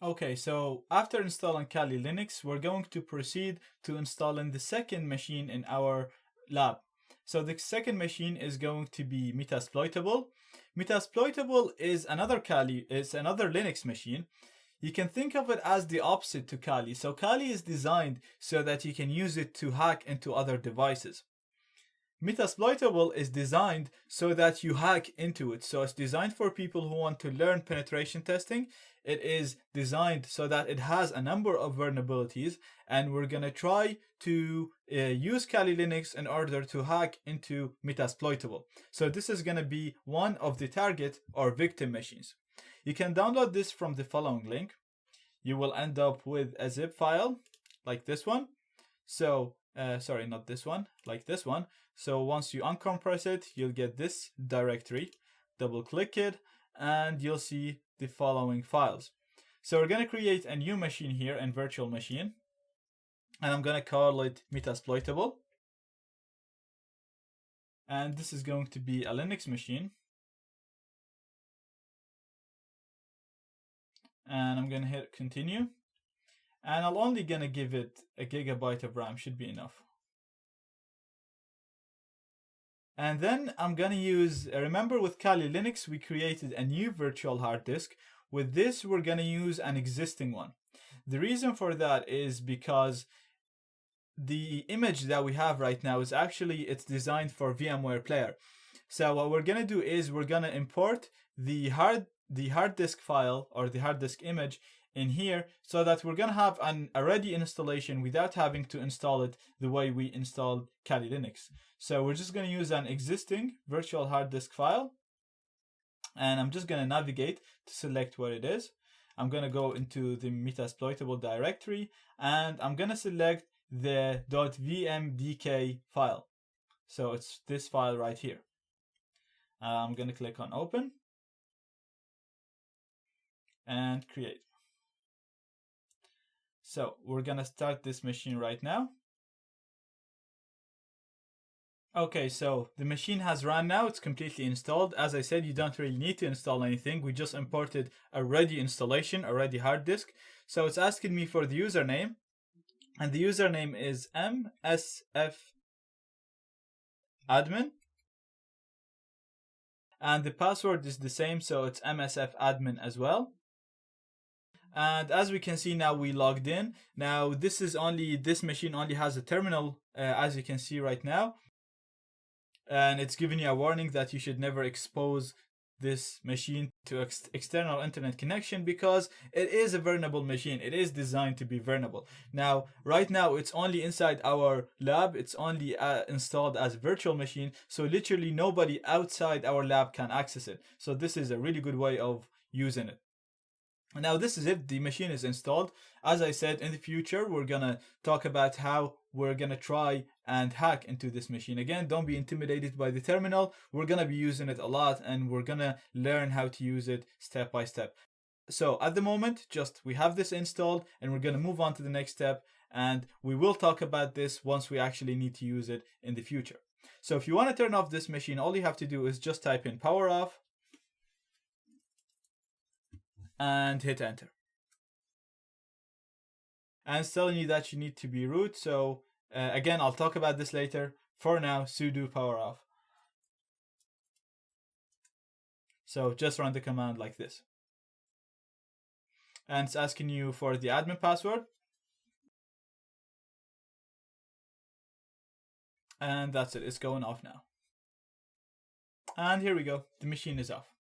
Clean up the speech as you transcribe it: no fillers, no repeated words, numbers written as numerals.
Okay, so after installing Kali Linux, we're going to proceed to installing the second machine in our lab. So the second machine is going to be Metasploitable. Metasploitable is another Linux machine. You can think of it as the opposite to Kali. So Kali is designed so that you can use it to hack into other devices. Metasploitable is designed so that you hack into it. So it's designed for people who want to learn penetration testing. It is designed so that it has a number of vulnerabilities, and we're going to try to use Kali Linux in order to hack into Metasploitable. So this is going to be one of the target or victim machines. You can download this from the following link. You will end up with a zip file like this one. So sorry, not this one, like this one. So once you uncompress it, you'll get this directory. Double click it and you'll see the following files. So we're going to create a new machine here in virtual machine, and I'm going to call it Metasploitable. And this is going to be a Linux machine. And I'm going to hit continue. And I'm only going to give it a gigabyte of RAM, should be enough. And then I'm going to use, remember with Kali Linux, we created a new virtual hard disk. With this, we're going to use an existing one. The reason for that is because the image that we have right now is actually, it's designed for VMware Player. So what we're going to do is we're going to import the hard disk file or the hard disk image in here, so that we're going to have a ready installation without having to install it the way we installed Kali Linux. So we're just going to use an existing virtual hard disk file, and I'm just going to navigate to select what it is. I'm going to go into the Metasploitable directory, and I'm going to select the .vmdk file. So it's this file right here. I'm going to click on open and create. So we're going to start this machine right now. Okay, so the machine has run now. It's completely installed. As I said, you don't really need to install anything. We just imported a ready installation, a ready hard disk. So it's asking me for the username, and the username is msfadmin. And the password is the same, so it's msfadmin as well. And as we can see now, we logged in. Now this machine only has a terminal, as you can see right now. And it's giving you a warning that you should never expose this machine to external internet connection, because it is a vulnerable machine. It is designed to be vulnerable. Now, right now, it's only inside our lab. It's only installed as a virtual machine. So literally nobody outside our lab can access it. So this is a really good way of using it. Now this is it. The machine is installed. As I said, in the future, we're going to talk about how we're going to try and hack into this machine. Again, don't be intimidated by the terminal. We're going to be using it a lot, and we're going to learn how to use it step by step. So at the moment, we have this installed, and we're going to move on to the next step. And we will talk about this once we actually need to use it in the future. So if you want to turn off this machine, all you have to do is just type in power off and hit enter. And it's telling you that you need to be root. So again, I'll talk about this later. For now, sudo power off. So just run the command like this. And it's asking you for the admin password. And that's it. It's going off now. And here we go. The machine is off.